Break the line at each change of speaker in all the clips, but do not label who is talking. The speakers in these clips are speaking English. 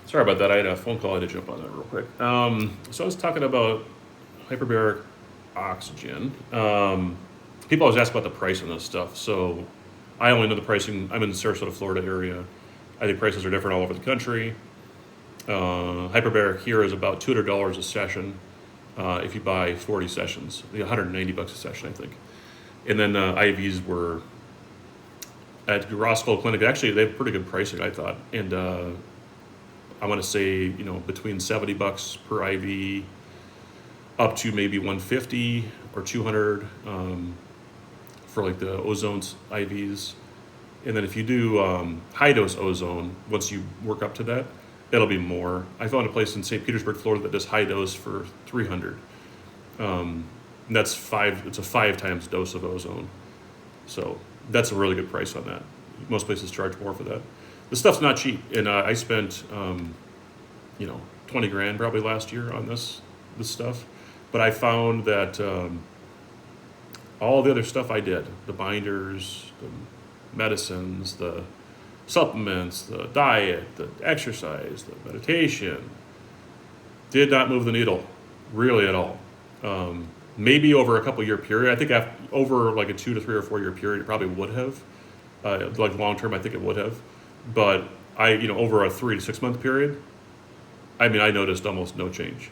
Sorry about that. I had a phone call. I had to jump on that real quick. So I was talking about hyperbaric oxygen. People always ask about the price on this stuff. So I only know the pricing. I'm in the Sarasota, Florida area. I think prices are different all over the country. Hyperbaric here is about $200 a session if you buy 40 sessions. $190 a session, I think. And then IVs were at Roscoe Clinic. Actually, they have pretty good pricing, I thought. And I want to say, between $70 per IV up to maybe 150 or 200 for like the ozone IVs. And then if you do high dose ozone, once you work up to that, it'll be more. I found a place in St. Petersburg, Florida that does high dose for 300. And that's it's a 5 times dose of ozone. So that's a really good price on that. Most places charge more for that. The stuff's not cheap. And I spent, 20 grand probably last year on this stuff. But I found that all the other stuff I did, the binders, the medicines, the supplements, the diet, the exercise, the meditation, did not move the needle really at all. Maybe over a couple year period. I think over like a 2 to 3 or 4 year period, it probably would have. Like long term, I think it would have. But over a 3 to 6 month period, I noticed almost no change.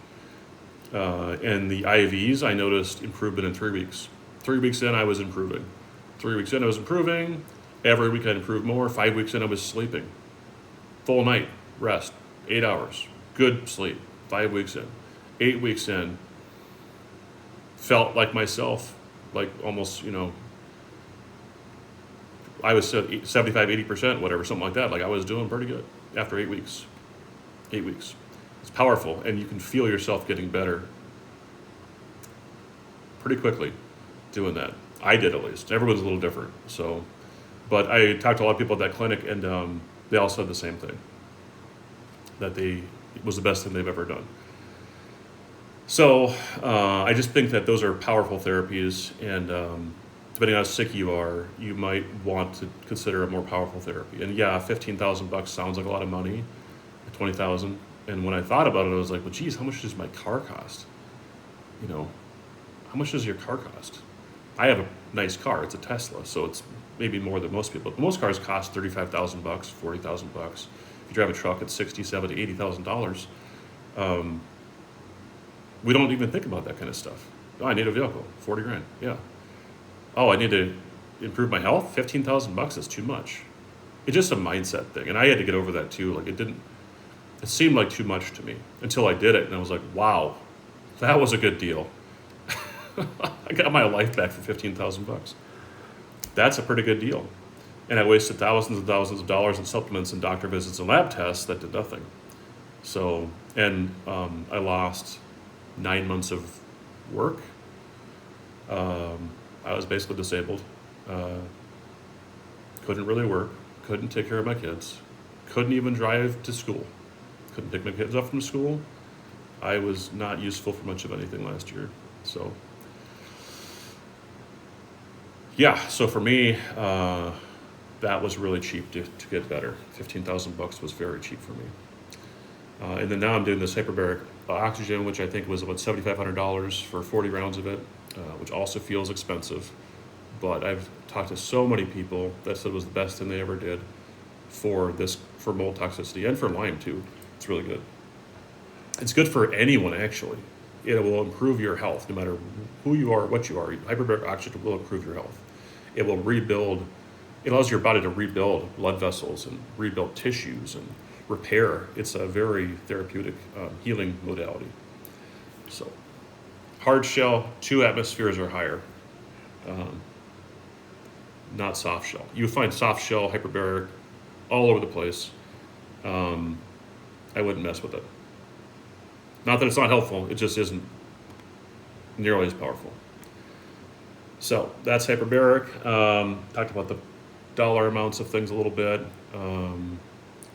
And the IVs, I noticed improvement in 3 weeks. 3 weeks in, I was improving. 3 weeks in, I was improving. Every week, I'd improve more. 5 weeks in, I was sleeping. Full night, rest, 8 hours, good sleep. 5 weeks in. 8 weeks in, felt like myself, like almost, I was 75, 80%, whatever, something like that. Like I was doing pretty good after 8 weeks. 8 weeks. It's powerful, and you can feel yourself getting better pretty quickly doing that. I did, at least. Everyone's a little different. So, but I talked to a lot of people at that clinic, and they all said the same thing, that it was the best thing they've ever done. So I just think that those are powerful therapies, and depending on how sick you are, you might want to consider a more powerful therapy. And yeah, $15,000 sounds like a lot of money, 20,000. And when I thought about it, I was like, well, geez, how much does my car cost? How much does your car cost? I have a nice car. It's a Tesla, so it's maybe more than most people. But most cars cost $35,000, $40,000. If you drive a truck, it's $60,000, $70,000, $80,000. We don't even think about that kind of stuff. Oh, I need a vehicle, 40 grand. Yeah. Oh, I need to improve my health. $15,000 is too much. It's just a mindset thing, and I had to get over that too. Like it seemed like too much to me until I did it, and I was like, wow, that was a good deal. I got my life back for $15,000. That's a pretty good deal. And I wasted thousands and thousands of dollars in supplements and doctor visits and lab tests that did nothing. So, and I lost 9 months of work. I was basically disabled. Couldn't really work. Couldn't take care of my kids. Couldn't even drive to school. Couldn't pick my kids up from school. I was not useful for much of anything last year. So, yeah. So for me, that was really cheap to get better. $15,000 was very cheap for me. And then now I'm doing this hyperbaric oxygen, which I think was about $7,500 for 40 rounds of it, which also feels expensive. But I've talked to so many people that said it was the best thing they ever did for mold toxicity and for Lyme too. It's really good. It's good for anyone, actually. It will improve your health no matter who you are, what you are. Hyperbaric oxygen will improve your health. It will rebuild. It allows your body to rebuild blood vessels and rebuild tissues and repair. It's a very therapeutic healing modality. So, hard shell, 2 atmospheres or higher. Not soft shell. You find soft shell, hyperbaric, all over the place. I wouldn't mess with it. Not that it's not helpful, it just isn't nearly as powerful. So that's hyperbaric. Talked about the dollar amounts of things a little bit.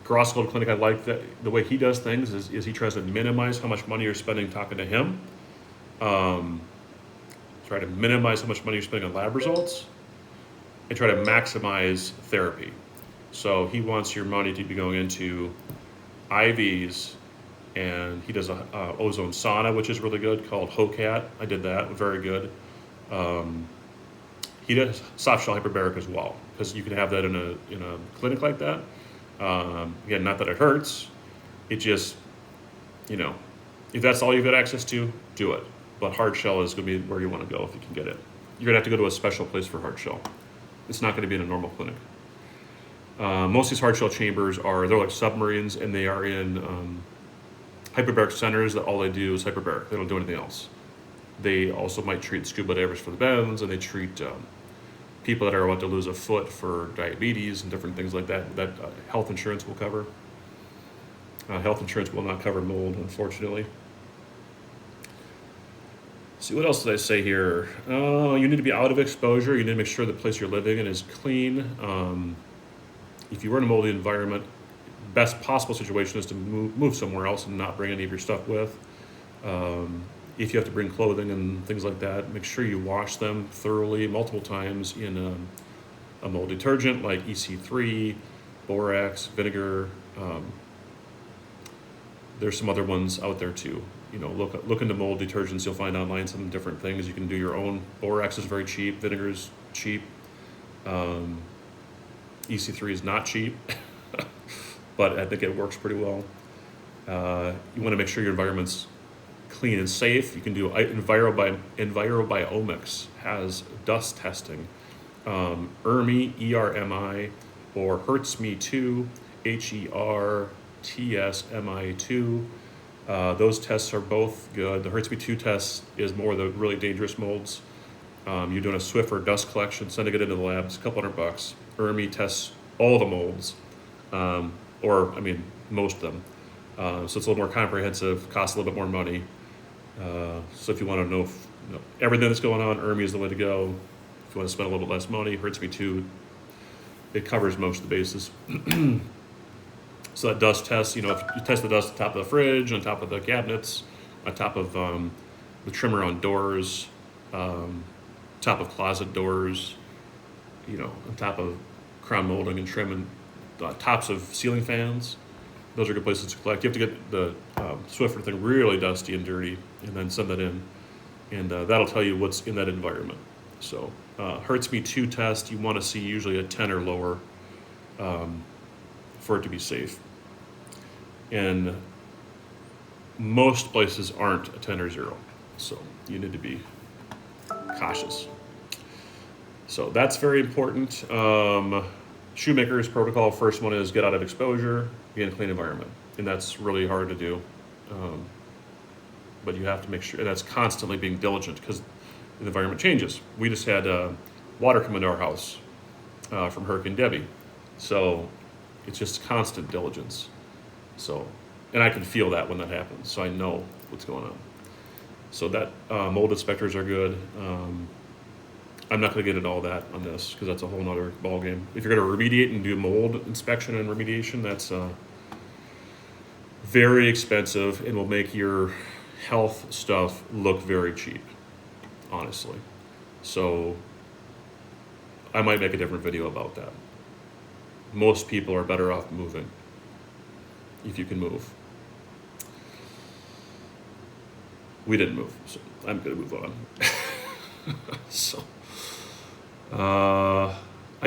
Groscold Clinic, I like that the way he does things is he tries to minimize how much money you're spending talking to him. Try to minimize how much money you're spending on lab results, and try to maximize therapy. So he wants your money to be going into IVs, and he does a ozone sauna, which is really good, called HOCAT. I did that, very good. Um, he does soft shell hyperbaric as well, because you can have that in a clinic like that. Again, not that it hurts, it just, you know, if that's all you've got access to, do it. But hard shell is going to be where you want to go if you can get it. You're going to have to go to a special place for hard shell. It's not going to be in a normal clinic. Most of these hard shell chambers they're like submarines, and they are in hyperbaric centers that all they do is hyperbaric. They don't do anything else. They also might treat scuba divers for the bends, and they treat people that are about to lose a foot for diabetes and different things like that. That health insurance will cover. Health insurance will not cover mold, unfortunately. See, what else did I say here? You need to be out of exposure. You need to make sure the place you're living in is clean. If you were in a moldy environment, best possible situation is to move somewhere else and not bring any of your stuff with. If you have to bring clothing and things like that, make sure you wash them thoroughly multiple times in a mold detergent like EC3, borax, vinegar. There's some other ones out there too. You know, look into mold detergents. You'll find online some different things. You can do your own. Borax is very cheap. Vinegar is cheap. EC3 is not cheap, but I think it works pretty well. You want to make sure your environment's clean and safe. You can do Envirobiomics has dust testing. ERMI, ERMI, or HERTSMI2, HERTSMI2. Those tests are both good. The HERTSMI2 test is more the really dangerous molds. You're doing a Swiffer dust collection, sending it into the lab. It's a couple $100. ERMI tests all the molds, most of them. So it's a little more comprehensive, costs a little bit more money. So if you want to know, everything that's going on, ERMI is the way to go. If you want to spend a little bit less money, HERTSMI2, it covers most of the bases. So that dust test, if you test the dust on top of the fridge, on top of the cabinets, on top of the trimmer on doors, top of closet doors, on top of crown molding and trim, and tops of ceiling fans. Those are good places to collect. You have to get the Swiffer thing really dusty and dirty, and then send that in, and that'll tell you what's in that environment. So HERTSMI2 test, you want to see usually a 10 or lower for it to be safe. And most places aren't a 10 or 0, so you need to be cautious. So that's very important. Shoemaker's protocol, first one is get out of exposure, be in a clean environment. And that's really hard to do. But you have to make sure, and that's constantly being diligent because the environment changes. We just had water come into our house from Hurricane Debbie. So it's just constant diligence. So, and I can feel that when that happens, so I know what's going on. So that mold inspectors are good. I'm not going to get into all that on this because that's a whole nother ballgame. If you're going to remediate and do mold inspection and remediation, that's very expensive and will make your health stuff look very cheap, honestly. So I might make a different video about that. Most people are better off moving if you can move. We didn't move, so I'm going to move on. So I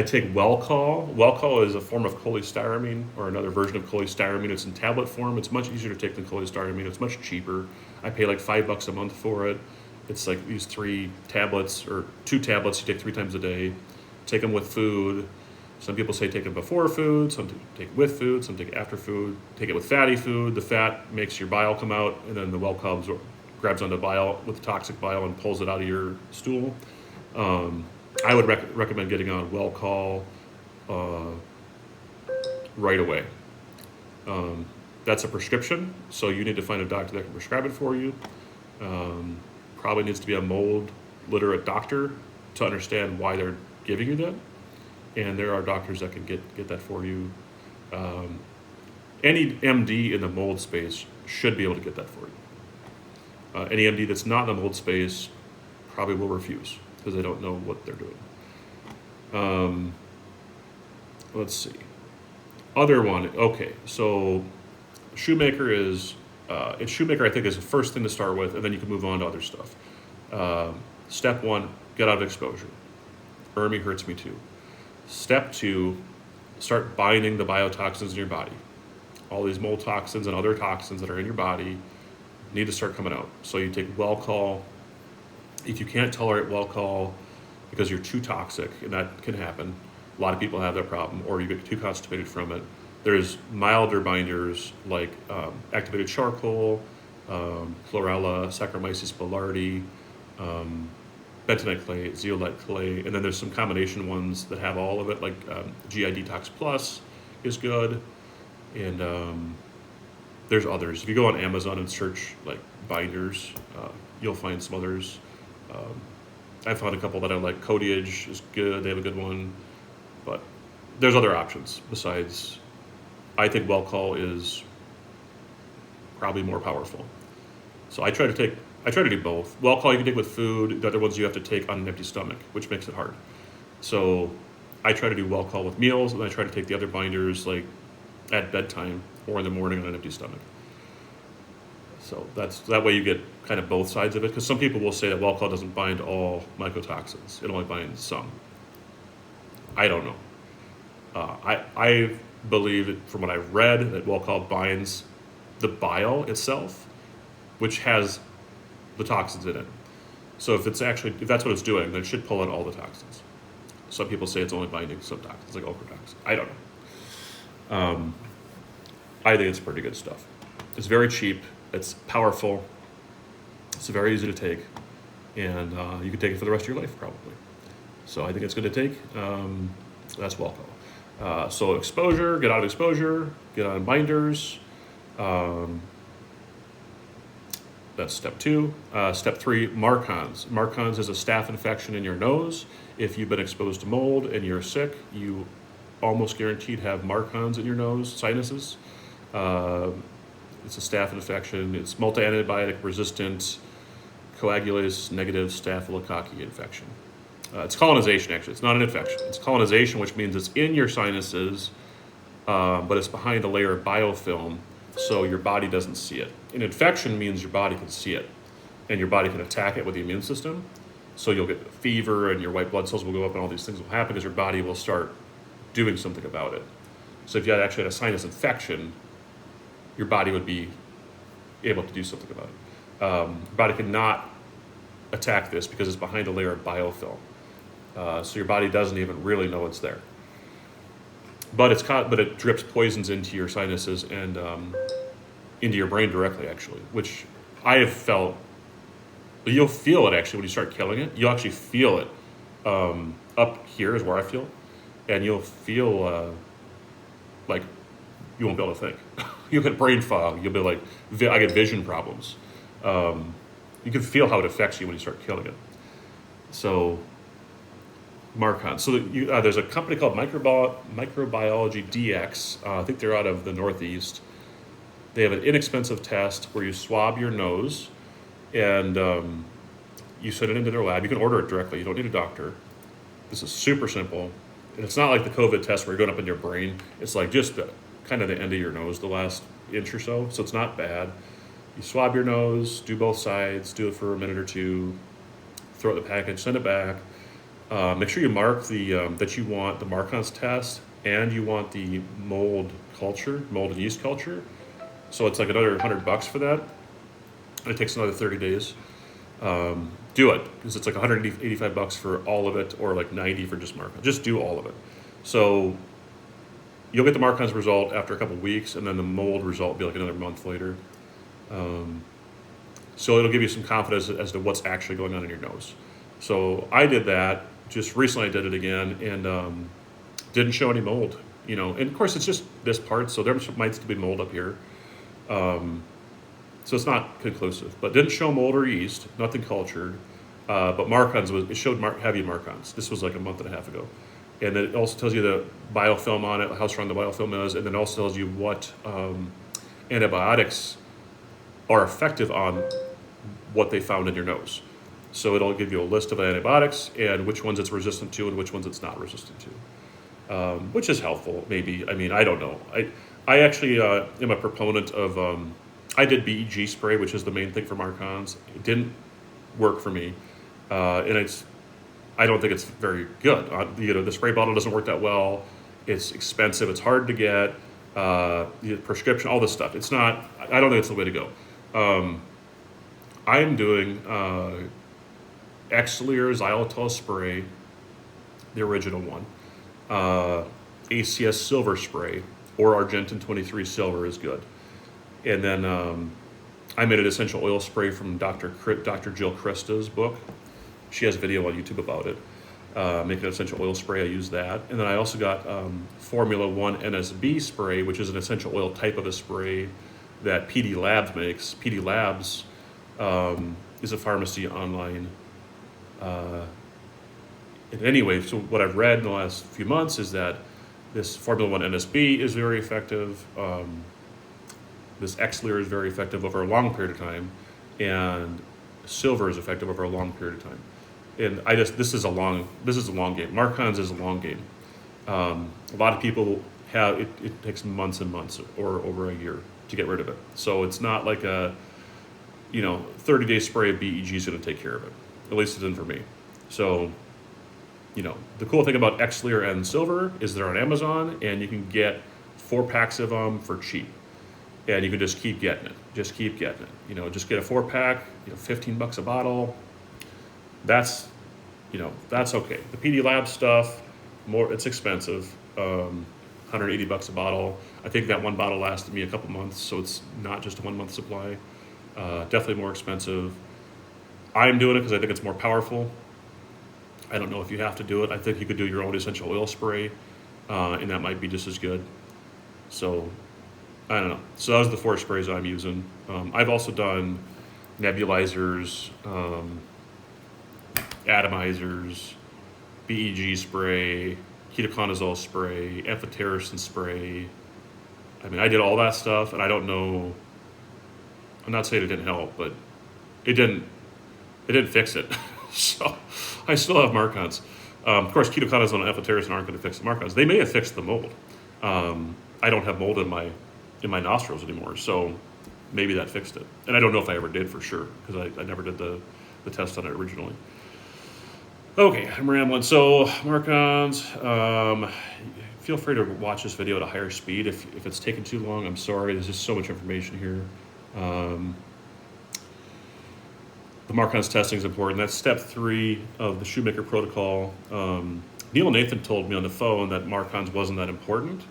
take Welcol. Welcol is a form of cholestyramine, or another version of cholestyramine. It's in tablet form. It's much easier to take than cholestyramine. It's much cheaper. I pay like $5 a month for it. It's like these 3 tablets, or 2 tablets you take 3 times a day. Take them with food. Some people say take it before food, some take it with food, some take it after food. Take it with fatty food. The fat makes your bile come out, and then the Welcol grabs onto bile with toxic bile and pulls it out of your stool. I would recommend getting on Welcol right away. That's a prescription, so you need to find a doctor that can prescribe it for you. Probably needs to be a mold literate doctor to understand why they're giving you that. And there are doctors that can get that for you. Any MD in the mold space should be able to get that for you. Any MD that's not in the mold space probably will refuse because they don't know what they're doing. Let's see. Other one, okay, so Shoemaker is, Shoemaker I think is the first thing to start with, and then you can move on to other stuff. Step 1, get out of exposure. Ermi hurts me too. Step 2, start binding the biotoxins in your body. All these mold toxins and other toxins that are in your body need to start coming out. So you take Welchol. If you can't tolerate Welchol because you're too toxic, and that can happen, a lot of people have that problem, or you get too constipated from it, there's milder binders like activated charcoal, chlorella, Saccharomyces boulardii, bentonite clay, zeolite clay, and then there's some combination ones that have all of it, like GI Detox Plus is good, and there's others. If you go on Amazon and search like binders, you'll find some others. I found a couple that I like. Codiage is good, they have a good one, but there's other options besides. I think Welchol is probably more powerful. So I try to do both. Welchol you can take with food, the other ones you have to take on an empty stomach, which makes it hard. So I try to do Welchol with meals, and I try to take the other binders like at bedtime or in the morning on an empty stomach. So that way you get kind of both sides of it, because some people will say that Welchol doesn't bind all mycotoxins, it only binds some. I don't know. I believe that from what I've read that Welchol binds the bile itself, which has the toxins in it. So if that's what it's doing, then it should pull out all the toxins. Some people say it's only binding some toxins, like ochratoxin. I don't know. I think it's pretty good stuff. It's very cheap. It's powerful. It's very easy to take, and you can take it for the rest of your life probably. So I think it's good to take. That's Welchol. So exposure, get out of exposure, get on binders. That's step 2. Step 3, Marcons. Marcons is a staph infection in your nose. If you've been exposed to mold and you're sick, you almost guaranteed have Marcons in your nose, sinuses. It's a staph infection. It's multi-antibiotic resistant coagulase negative staphylococci infection. It's colonization, actually. It's not an infection. It's colonization, which means it's in your sinuses, but it's behind a layer of biofilm, so your body doesn't see it. An infection means your body can see it, and your body can attack it with the immune system. So you'll get fever, and your white blood cells will go up, and all these things will happen because your body will start doing something about it. So if you actually had a sinus infection, your body would be able to do something about it. Your body cannot attack this because it's behind a layer of biofilm. So your body doesn't even really know it's there. But it drips poisons into your sinuses and into your brain directly, actually, which I have felt. You'll feel it actually when you start killing it. You'll actually feel it up here is where I feel, and you'll feel like you won't be able to think. You'll get brain fog. You'll be like, I get vision problems. You can feel how it affects you when you start killing it. So, Marcon. So there's a company called Microbiology DX. I think they're out of the Northeast. They have an inexpensive test where you swab your nose, and you send it into their lab. You can order it directly. You don't need a doctor. This is super simple. And it's not like the COVID test where you're going up in your brain. It's like just kind of the end of your nose, the last inch or so. So it's not bad. You swab your nose, do both sides, do it for a minute or two, throw it in the package, send it back. Make sure you mark that you want the Marcon's test and you want the mold and yeast culture. So it's like another $100 for that. And it takes another 30 days. Do it, because it's like $185 for all of it, or like $90 for just Marcon. Just do all of it. So you'll get the Marcon's result after a couple of weeks, and then the mold result will be like another month later. So it'll give you some confidence as to what's actually going on in your nose. So I did that. Just recently I did it again, and didn't show any mold. And of course it's just this part, so there might still be mold up here. So it's not conclusive, but didn't show mold or yeast, nothing cultured. But Marcon's it showed heavy Marcon's. This was like a month and a half ago. And it also tells you the biofilm on it, how strong the biofilm is, and then also tells you what antibiotics are effective on what they found in your nose. So it'll give you a list of antibiotics and which ones it's resistant to and which ones it's not resistant to, which is helpful, maybe. I mean, I don't know. I actually am a proponent of. I did BEG spray, which is the main thing for Marcons. It didn't work for me, and I don't think it's very good. The spray bottle doesn't work that well. It's expensive. It's hard to get. The prescription, all this stuff. It's not. I don't think it's the way to go. I am doing Xlear xylitol spray, the original one. ACS silver spray or Argentin 23 silver is good. And then I made an essential oil spray from Dr. Jill Krista's book. She has a video on YouTube about it. Make an essential oil spray, I use that. And then I also got Formula 1 NSB spray, which is an essential oil type of a spray that PD Labs makes. PD Labs is a pharmacy online. And anyway, so what I've read in the last few months is that this Formula 1 NSB is very effective. This Xlear is very effective over a long period of time, and silver is effective over a long period of time. And this is a long game. Marcons is a long game. A lot of people have it takes months and months or over a year to get rid of it. So it's not like a 30-day spray of BEG is going to take care of it. At least it didn't for me. So the cool thing about Xlear and silver is they're on Amazon, and you can get 4 packs of them for cheap. And you can just keep getting it. Just keep getting it. Just get a 4-pack, $15 a bottle. That's okay. The PD Lab stuff, it's expensive. $180 a bottle. I think that one bottle lasted me a couple months, so it's not just a 1-month supply. Definitely more expensive. I'm doing it because I think it's more powerful. I don't know if you have to do it. I think you could do your own essential oil spray, and that might be just as good. So, I don't know. So those are the 4 sprays I'm using. I've also done nebulizers, atomizers, BEG spray, ketoconazole spray, amphotericin spray. I mean, I did all that stuff, and I don't know. I'm not saying it didn't help, but it didn't fix it. So I still have Marcons. Of course, ketoconazole and amphotericin aren't going to fix the Marcons. They may have fixed the mold. I don't have mold in my nostrils anymore, so maybe that fixed it. And I don't know if I ever did for sure, because I never did the test on it originally. Okay, I'm rambling. So Marcons, feel free to watch this video at a higher speed. If it's taking too long, I'm sorry. There's just so much information here. The Marcons testing is important. That's step 3 of the Shoemaker protocol. Neil Nathan told me on the phone that Marcons wasn't that important,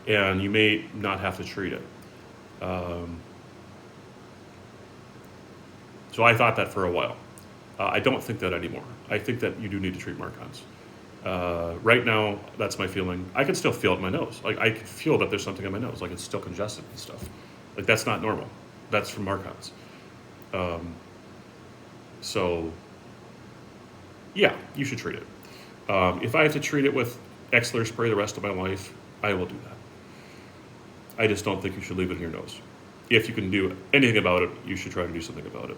and you may not have to treat it. So I thought that for a while. I don't think that anymore. I think that you do need to treat Marcons. Right now, that's my feeling. I can still feel it in my nose. Like, I can feel that there's something in my nose. Like, it's still congested and stuff. Like, that's not normal. That's from Marcons. So, yeah, you should treat it. If I have to treat it with Xlear spray the rest of my life, I will do that. I just don't think you should leave it in your nose. If you can do anything about it, you should try to do something about it.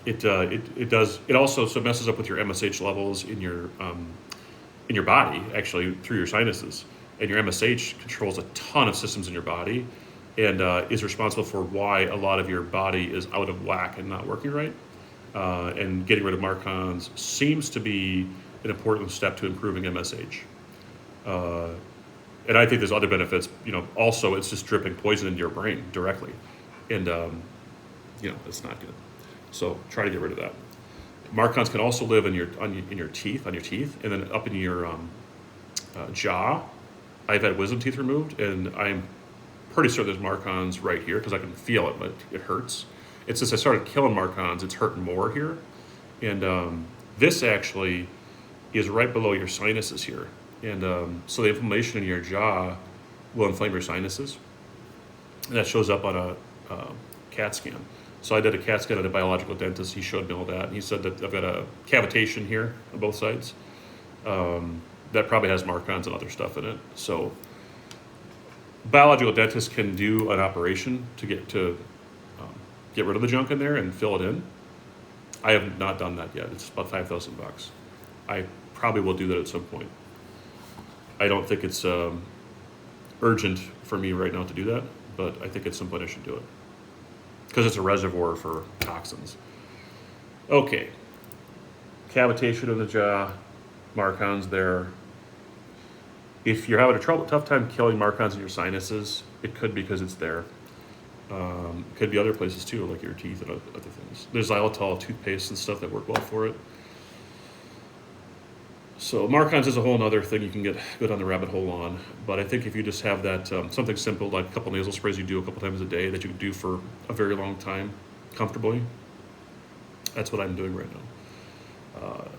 It also messes up with your MSH levels in your body, actually, through your sinuses. And your MSH controls a ton of systems in your body, and is responsible for why a lot of your body is out of whack and not working right. And getting rid of Marcons seems to be an important step to improving MSH. And I think there's other benefits. Also, it's just dripping poison into your brain directly, and it's not good. So try to get rid of that. Marcons can also live in your teeth, and then up in your jaw. I've had wisdom teeth removed, and I'm pretty sure there's Marcons right here because I can feel it, but it hurts. It's since I started killing Marcons, it's hurting more here. And this actually is right below your sinuses here. And so the inflammation in your jaw will inflame your sinuses. And that shows up on a CAT scan. So I did a CAT scan at a biological dentist. He showed me all that. And he said that I've got a cavitation here on both sides. That probably has Marcons and other stuff in it. So biological dentists can do an operation to get rid of the junk in there and fill it in. I have not done that yet. It's about $5,000. I probably will do that at some point. I don't think it's urgent for me right now to do that, but I think at some point I should do it because it's a reservoir for toxins. Okay, cavitation of the jaw, Marcon's there. If you're having a tough time killing Marcon's in your sinuses, it could be because it's there. Could be other places too, like your teeth and other things. There's xylitol toothpaste and stuff that work well for it. So Marcon's is a whole other thing you can go down the rabbit hole on. But I think if you just have that something simple like a couple nasal sprays you do a couple times a day that you can do for a very long time comfortably, that's what I'm doing right now.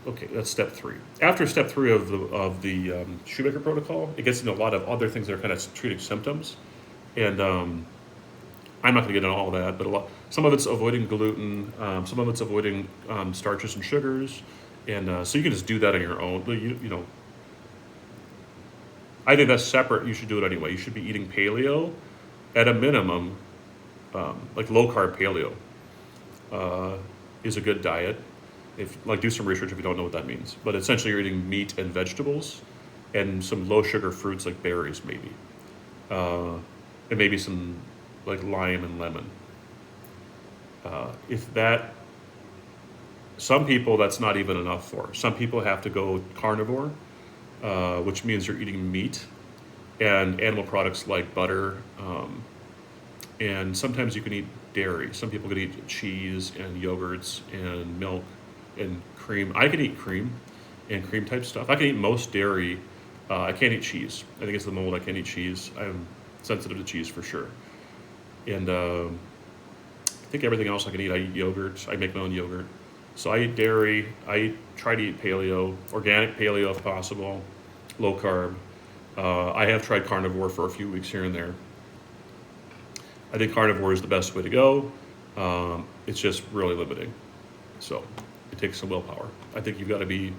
Okay, that's step 3. After step 3 of the Shoemaker protocol, it gets into a lot of other things that are kind of treating symptoms, and I'm not going to get into all that, but some of it's avoiding gluten, some of it's avoiding starches and sugars, and so you can just do that on your own. You know, I think that's separate. You should do it anyway. You should be eating paleo at a minimum, like low carb paleo is a good diet. Do some research if you don't know what that means. But essentially, you're eating meat and vegetables, and some low sugar fruits like berries, maybe, and maybe some like lime and lemon. Some people that's not even enough for. Some people have to go carnivore, which means you're eating meat and animal products like butter, and sometimes you can eat dairy. Some people can eat cheese and yogurts and milk and cream. I can eat cream and cream type stuff. I can eat most dairy. I can't eat cheese. I think it's the mold. I can't eat cheese. I'm sensitive to cheese for sure. And I think everything else I can eat. I eat yogurt. I make my own yogurt. So I eat dairy. I try to eat paleo, organic paleo if possible, low carb. I have tried carnivore for a few weeks here and there. I think carnivore is the best way to go. It's just really limiting. So it takes some willpower. I think you've got to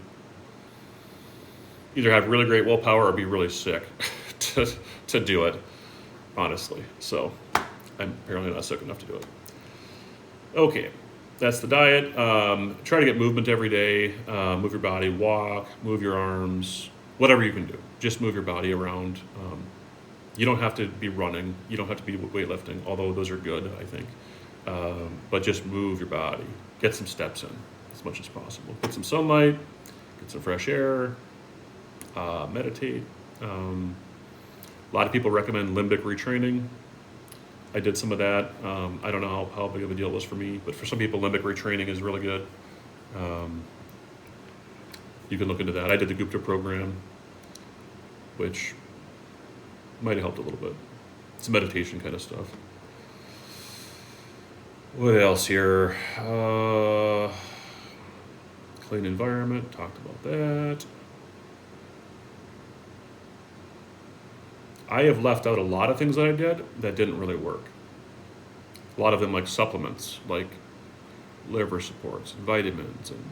either have really great willpower or be really sick to do it, honestly. So I'm apparently not sick enough to do it. Okay, that's the diet. Try to get movement every day. Move your body, walk, move your arms, whatever you can do. Just move your body around. You don't have to be running. You don't have to be weightlifting, although those are good, I think. But just move your body. Get some steps in as much as possible. Get some sunlight, get some fresh air, meditate. A lot of people recommend limbic retraining. I did some of that. I don't know how big of a deal it was for me, but for some people, limbic retraining is really good. You can look into that. I did the Gupta program, which might have helped a little bit. It's meditation kind of stuff. What else here? Clean environment, talked about that. I have left out a lot of things that I did that didn't really work. A lot of them like supplements, like liver supports, and vitamins, and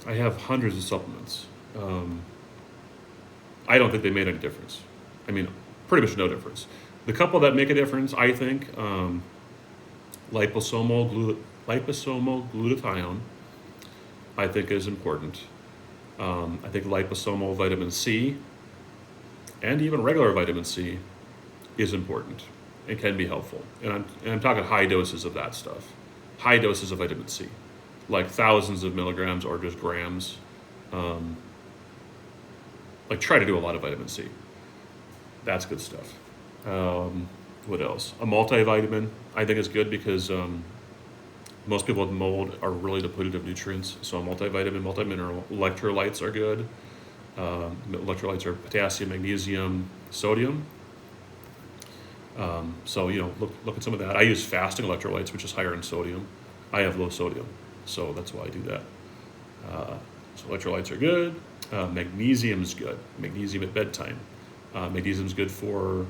I have hundreds of supplements. I don't think they made any difference. I mean, pretty much no difference. The couple that make a difference, I think, liposomal glutathione, I think is important. I think liposomal vitamin C and even regular vitamin C is important and can be helpful. And I'm talking high doses of that stuff. High doses of vitamin C, like thousands of milligrams or just grams. Like try to do a lot of vitamin C. That's good stuff. What else? A multivitamin I think is good because most people with mold are really depleted of nutrients. So a multivitamin, multimineral, electrolytes are good. Electrolytes are potassium, magnesium, sodium. So look at some of that. I use fasting electrolytes, which is higher in sodium. I have low sodium, so that's why I do that. So electrolytes are good. Magnesium's good. Magnesium at bedtime. Magnesium's good for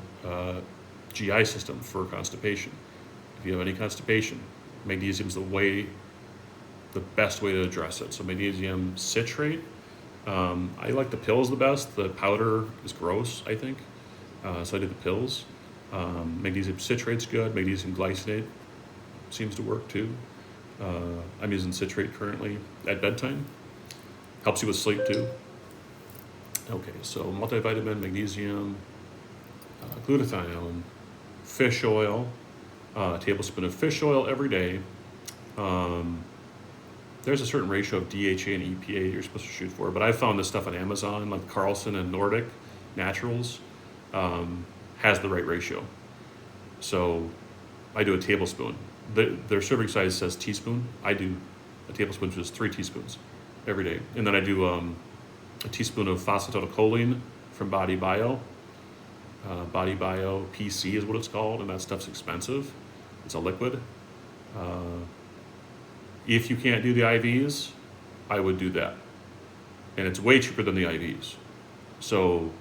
GI system, for constipation. If you have any constipation, magnesium's the best way to address it. So magnesium citrate. I like the pills the best. The powder is gross, I think. So I do the pills. Magnesium citrate's good. Magnesium glycinate seems to work too. I'm using citrate currently at bedtime. Helps you with sleep too. Okay, so multivitamin, magnesium, glutathione, fish oil, a tablespoon of fish oil every day. There's a certain ratio of DHA and EPA you're supposed to shoot for, but I found this stuff on Amazon, like Carlson and Nordic Naturals, has the right ratio. So I do a tablespoon. Their serving size says teaspoon. I do a tablespoon, which is 3 teaspoons every day. And then I do a teaspoon of phosphatidylcholine from Body Bio. Body Bio PC is what it's called, and that stuff's expensive. It's a liquid. If you can't do the IVs, I would do that. And it's way cheaper than the IVs. So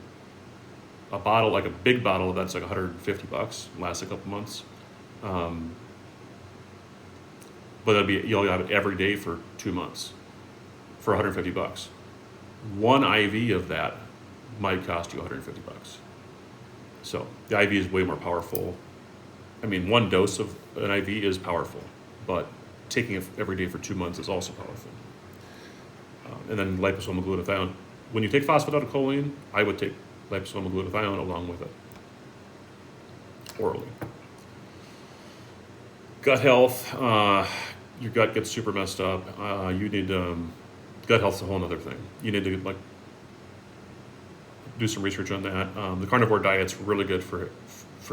a bottle, like a big bottle, that's like $150, lasts a couple months. But you'll have it every day for 2 months for $150. One IV of that might cost you $150. So the IV is way more powerful. I mean, one dose of an IV is powerful, but taking it every day for 2 months is also powerful. And then liposomal glutathione. When you take phosphatidylcholine, I would take liposomal glutathione along with it, orally. Gut health, your gut gets super messed up. You need, gut health's a whole other thing. You need to do some research on that. The carnivore diet's really good for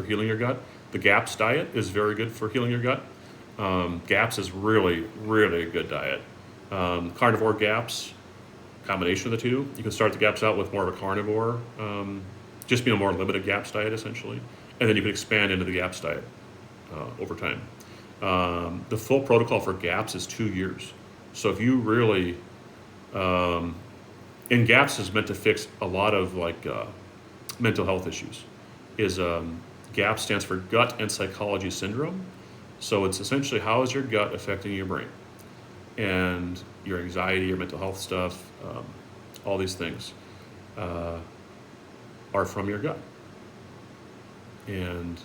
healing your gut. The GAPS diet is very good for healing your gut. GAPS is really, really a good diet. Carnivore GAPS, combination of the two. You can start the GAPS out with more of a carnivore, just being a more limited GAPS diet essentially, and then you can expand into the GAPS diet over time. The full protocol for GAPS is 2 years. So if you really, and GAPS is meant to fix a lot of mental health issues. GAPS stands for Gut and Psychology Syndrome. So it's essentially how is your gut affecting your brain and your anxiety, your mental health stuff, all these things are from your gut. And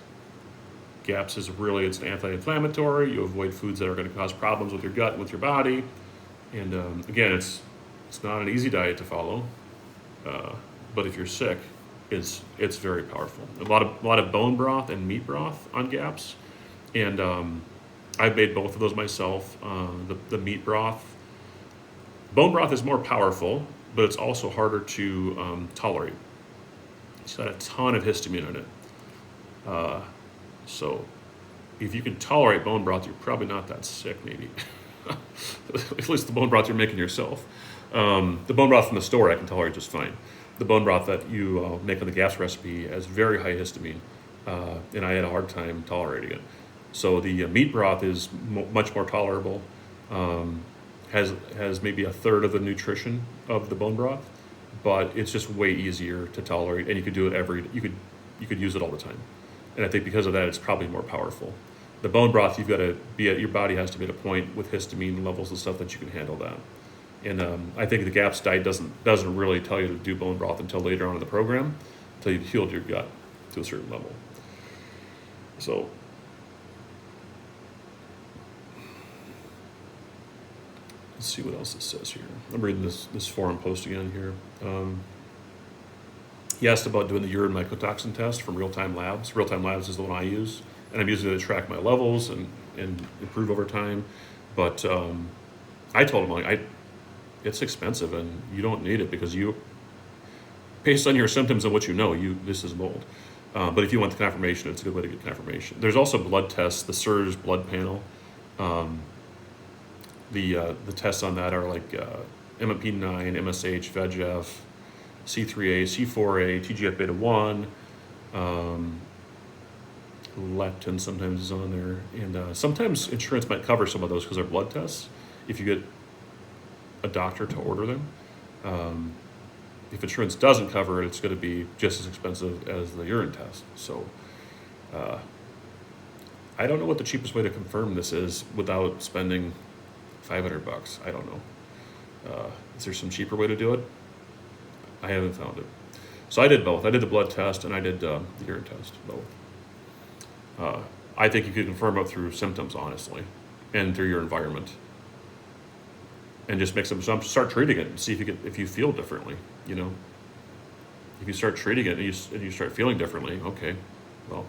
GAPS is really, it's an anti-inflammatory. You avoid foods that are going to cause problems with your gut and with your body. And again, it's not an easy diet to follow, but if you're sick, it's very powerful. A lot of bone broth and meat broth on GAPS. And I've made both of those myself. The meat broth, bone broth is more powerful, but it's also harder to tolerate. It's got a ton of histamine in it. So if you can tolerate bone broth, you're probably not that sick, maybe. At least the bone broth you're making yourself. The bone broth from the store I can tolerate just fine. The bone broth that you make on the GAPS recipe has very high histamine, and I had a hard time tolerating it. So the meat broth is much more tolerable, has maybe a third of the nutrition of the bone broth, but it's just way easier to tolerate, and you could do it you could use it all the time. And I think because of that, it's probably more powerful. The bone broth, you've got to your body has to be at a point with histamine levels and stuff that you can handle that. And I think the GAPS diet doesn't really tell you to do bone broth until later on in the program, until you've healed your gut to a certain level. So let's see what else it says here. I'm reading this forum post again here. He asked about doing the urine mycotoxin test from Real Time Labs. Real Time Labs is the one I use, and I'm using it to track my levels and improve over time. But I told him, it's expensive and you don't need it because based on your symptoms and what you know, this is mold. But if you want the confirmation, it's a good way to get confirmation. There's also blood tests, the CIRS blood panel. The tests on that are like MMP9, MSH, VEGF, C3A, C4A, TGF-beta1, leptin sometimes is on there. And sometimes insurance might cover some of those because they're blood tests if you get a doctor to order them. If insurance doesn't cover it, it's going to be just as expensive as the urine test. So I don't know what the cheapest way to confirm this is without spending $500. I don't know. Is there some cheaper way to do it? I haven't found it. So I did both. I did the blood test and I did the urine test, both. I think you could confirm it through symptoms, honestly, and through your environment. And just make some assumptions, start treating it and see if you feel differently, If if you start treating it and you start feeling differently, okay, well,